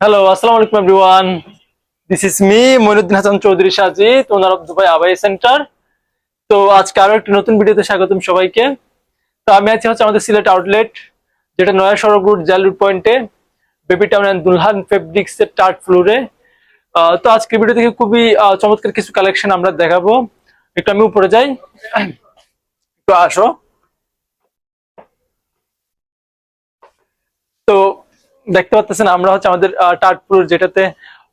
Hello, আসসালামু আলাইকুম everyone. This is me Moinuddin Hasan Chowdhury Sajid, owner of Dubai আবাই সেন্টার। তো আজকে আরো একটি নতুন ভিডিওতে স্বাগতম সবাইকে। তো আমি আছি হচ্ছে আমাদের সিলেট আউটলেট, যেটা নয়া সড়ক রোড জালুর পয়েন্টে, বেবি টাউন অ্যান্ড দুলহান ফেব্রিক্স এর থার্ড ফ্লোরে। তো আজকের ভিডিও থেকে খুবই চমৎকার কিছু কালেকশন আমরা দেখাবো। একটু আমি উপরে যাই, একটু আসো। তো দেখতে পাচ্ছেন আমরা হচ্ছে আমাদের থার্ড ফ্লোর, যেটাতে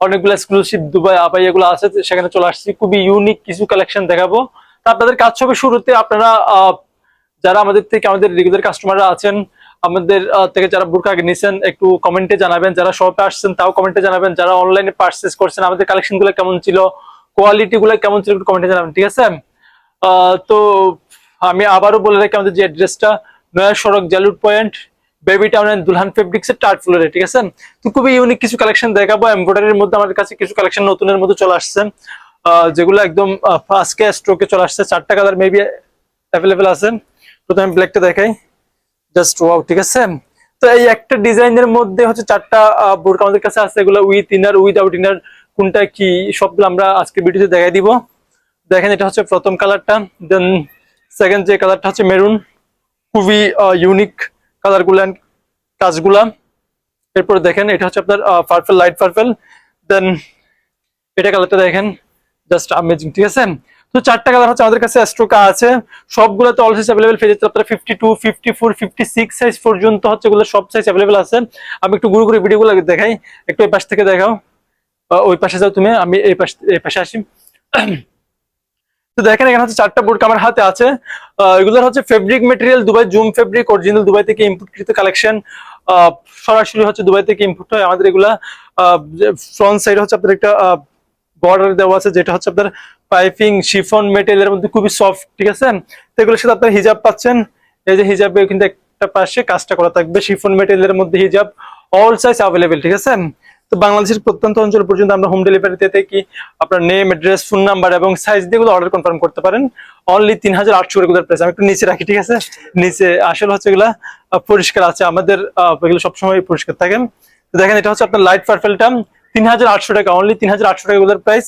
অনেকগুলো এক্সক্লুসিভ দুবাই আবাইয়া গুলো আছে, সেখানে চলে আসছি। খুবই ইউনিক কিছু কালেকশন দেখাবো। তো আপনাদের কাজ হবে শুরুতে আপনারা যারা আমাদের থেকে আমাদের রেগুলার কাস্টমাররা আছেন, আমাদের থেকে যারা বুরকা আগে নিছেন একটু কমেন্টে জানাবেন, যারা শপে আসছেন তাও কমেন্টে জানাবেন, যারা অনলাইনে পারচেজ করছেন আমাদের কালেকশন গুলো কেমন ছিল, কোয়ালিটি গুলো কেমন ছিল একটু কমেন্টে জানাবেন, ঠিক আছে? তো আমি আবারও বলে রাখি আমাদের যে অ্যাড্রেসটা, নয়া সড়ক জালুর point, Baby Town and Dulhan fabrics এর থার্ড ফ্লোরে, ঠিক আছে? তো খুবই ইউনিক কিছু কালেকশন দেখাবো। এমব্রয়ডারির মধ্যে আমাদের কাছে কিছু কালেকশন নতুনের মধ্যে চলে আসছে, যেগুলো একদম আজকে স্টকে চলে আসছে। 4টা কালার মেবি অ্যাভেলেবেল আছে। প্রথমে আমি ব্ল্যাকটা দেখাই, জাস্ট ওয়াও, ঠিক আছে? তো এই একটা ডিজাইনের মধ্যে হচ্ছে 4টা বোরকা আমাদের কাছে আছে, এগুলো উইথ ইনার উইদাউট ইনার কোনটা কি সবগুলো আমরা আজকে ভিডিওতে দেখাই দিব। দেখেন, এটা হচ্ছে প্রথম কালারটা। দেন সেকেন্ড যে কালারটা হচ্ছে মেরুন, খুবই ইউনিক কালার গুলা, কাজগুলা। এরপরে দেখেন এটা হচ্ছে আপনার পার্পল, লাইট পার্পল। দেন এটা কালারটা দেখেন, জাস্ট আমেজিং, ঠিক আছে? তো 4টা কালার হচ্ছে আমাদের কাছে স্টক আছে। সবগুলোতে অল সাইজ অ্যাভেলেবেল পেয়ে যাচ্ছে আপনারা। 52, 54, 56 সাইজ পর্যন্ত হচ্ছে, এগুলো সব সাইজ অ্যাভেলেবেল আছে। আমি একটু ঘুরে ঘুরে ভিডিওগুলো দেখাই, একটু এই পাশ থেকে দেখাও। ওই পাশে যাও তুমি, আমি এই পাশে আসি। তো দেখেন, এখানে হচ্ছে 4টা বোরকা আমার হাতে আছে। এগুলোর হচ্ছে fabric material Dubai zoom fabric, original Dubai থেকে ইম্পোর্টকৃত কালেকশন। সরাসরি হচ্ছে দুবাই থেকে ইম্পোর্ট হয় আমাদের এগুলা। ফ্রন্ট সাইড হচ্ছে আপনার একটা বর্ডার দেওয়া আছে, যেটা হচ্ছে আপনার পাইপিং শিফন মেটেরিয়ালের মধ্যে খুবই সফট, ঠিক আছে? তো এগুলোর সাথে আপনার হিজাব পাচ্ছেন। এই যে হিজাবে কিন্তু একটা পাশে কাজটা করা থাকবে, শিফন মেটেরিয়ালের মধ্যে হিজাব, অল সাইজ অ্যাভেলেবেল, ঠিক আছে? তো বাংলাদেশের প্রত্যন্ত অঞ্চল পর্যন্ত আমরা হোম ডেলিভারিতে থেকে আপনার নেম, অ্যাড্রেস, ফোন নাম্বার এবং সাইজ দিয়ে অর্ডার কনফার্ম করতে পারেন। Only 3800 regular price. আমি একটু নিচে রাখি, ঠিক আছে? নিচে আসলে হচ্ছে এগুলা পরিষ্কার আছে আমাদের, এগুলো সবসময় পরিষ্কার থাকেন। তো দেখেন, এটা হচ্ছে আপনার লাইট পার্পেলটা 3800 টাকা, অনলি 3800 টাকা রেগুলার প্রাইস।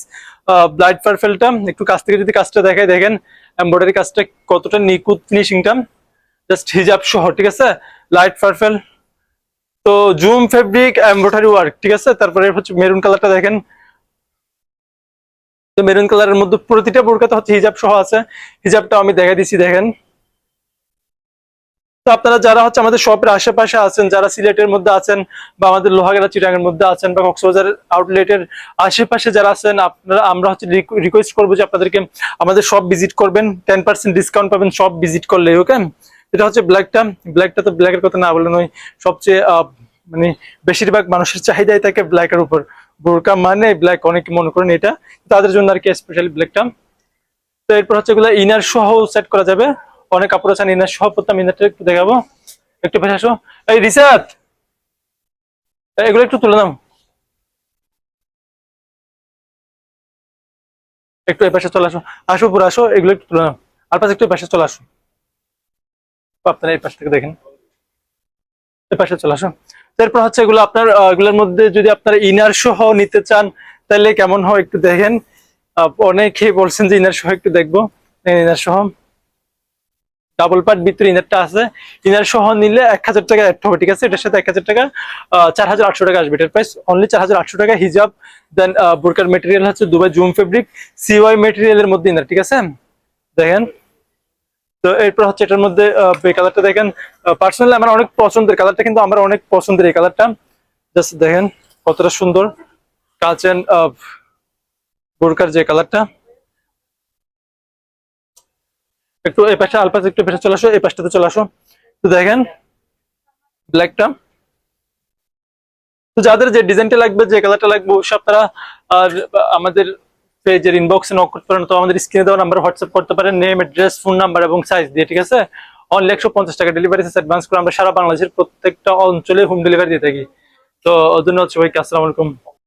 লাইট পার্পেলটা একটু কাছ থেকে যদি কাজটা দেখাই, দেখেন এমব্রয়ডারি কাজটা কতটা নিখুঁত, ফিনিশিংটা জাস্ট হিজাব সহ, ঠিক আছে? লাইট পার্পেল, তো জুম ফেব্রিক এমব্রয়ডারি ওয়ার্ক, ঠিক আছে? তারপরে হচ্ছে মেরুন কালারটা দেখেন। তো মেরুন কালারের মধ্যে প্রতিটা বোরকাতে হচ্ছে হিজাব সহ আছে। হিজাবটা আমি দেখাই দিচ্ছি, দেখেন। তো আপনারা যারা হচ্ছে আমাদের শপের আশেপাশে আছেন, যারা সিলেটের মধ্যে আছেন বা আমাদের লোহাগড়া চিটাগাংয়ের মধ্যে আছেন বা কক্সবাজার আউটলেটের আশেপাশে যারা আছেন, আপনারা আমরা হচ্ছে রিকোয়েস্ট করবো যে আপনাদেরকে আমাদের শপ ভিজিট করবেন। 10% ডিসকাউন্ট পাবেন শপ ভিজিট করলে, ওকে? এটা হচ্ছে ব্ল্যাকটা। ব্ল্যাকটা তো ব্ল্যাকের কথা না বলে নয়, সবচেয়ে মানে বেশিরভাগ মানুষের চাহিদাই থাকে ব্ল্যাকের উপর। বোরকা মানে ব্ল্যাক, অনেকে মনে করেন এটা, তাদের জন্য আর কি স্পেশালি ব্ল্যাকটা। তো এরপর হচ্ছে এগুলো ইনার সহ সেট করা যাবে। অনেক কাপড় আছে ইনার সহ, প্রথম ইনারটা একটু দেখাবো। একটু পাশে আসো, এই রিসাত, এগুলো একটু তুলে নাও, একটু এই পাশে চলে আসো। আসো পুরো আসো, এগুলো একটু তুলে নাও। আর পাশে একটু এই পাশে চলে আসো, আপনারা এই পাশ থেকে দেখেন, এই পাশে চলে আসো। তারপর হচ্ছে এগুলো আপনার এগুলোর মধ্যে যদি আপনারা ইনার সহ নিতে চান তাহলে কেমন হয় একটু দেখেন। অনেকেই বলছেন যে ইনার সহ একটু দেখবো। ইনার সহ ডাবল পার্ট ভিতরে ইনারটা আছে। ইনার সহ নিলে 1000 টাকা অ্যাড হবে, ঠিক আছে? এটার সাথে 1000 টাকা, 4800 টাকা আসবে। এটার প্রাইস অনলি 4800 টাকা। হিজাব, দেন বোরকার মেটেরিয়াল হচ্ছে দুবাই জুম ফেব্রিক সিওয়াই মেটেরিয়ালের মধ্যে ইনার, ঠিক আছে? দেখেন। তো এরপর হচ্ছে এটার মধ্যে এই কালারটা দেখেন, পার্সোনালি আমার অনেক পছন্দের কালারটা, কিন্তু আমার অনেক পছন্দের এই কালারটা। জাস্ট দেখেন কতটা সুন্দর কাজ এন্ড বোরকার যে কালারটা। একটু এই পাশে আলপাশ, একটু পেছনে চলে আসো, এই পাশটাতে চলে আসো। তো দেখেন ব্ল্যাকটা। তো যাদের যে ডিজাইনটা লাগবে, যে কালারটা লাগবে, অবশ্যই আপনারা আর আমাদের পেজের ইনবক্সে নক করতে পারেন। তো আমাদের স্ক্রিনে দেওয়া নাম্বার হোয়াটসঅ্যাপ করতে পারেন, নেম, অ্যাড্রেস, ফোন নাম্বার এবং সাইজ দিয়ে, ঠিক আছে? অনলি 150 টাকা ডেলিভারি চার্জ অ্যাডভান্স করে আমরা সারা বাংলাদেশের প্রত্যেকটা অঞ্চলে হোম ডেলিভারি দিয়ে থাকি। তো ধন্যবাদ সবাইকে, আসসালামু আলাইকুম।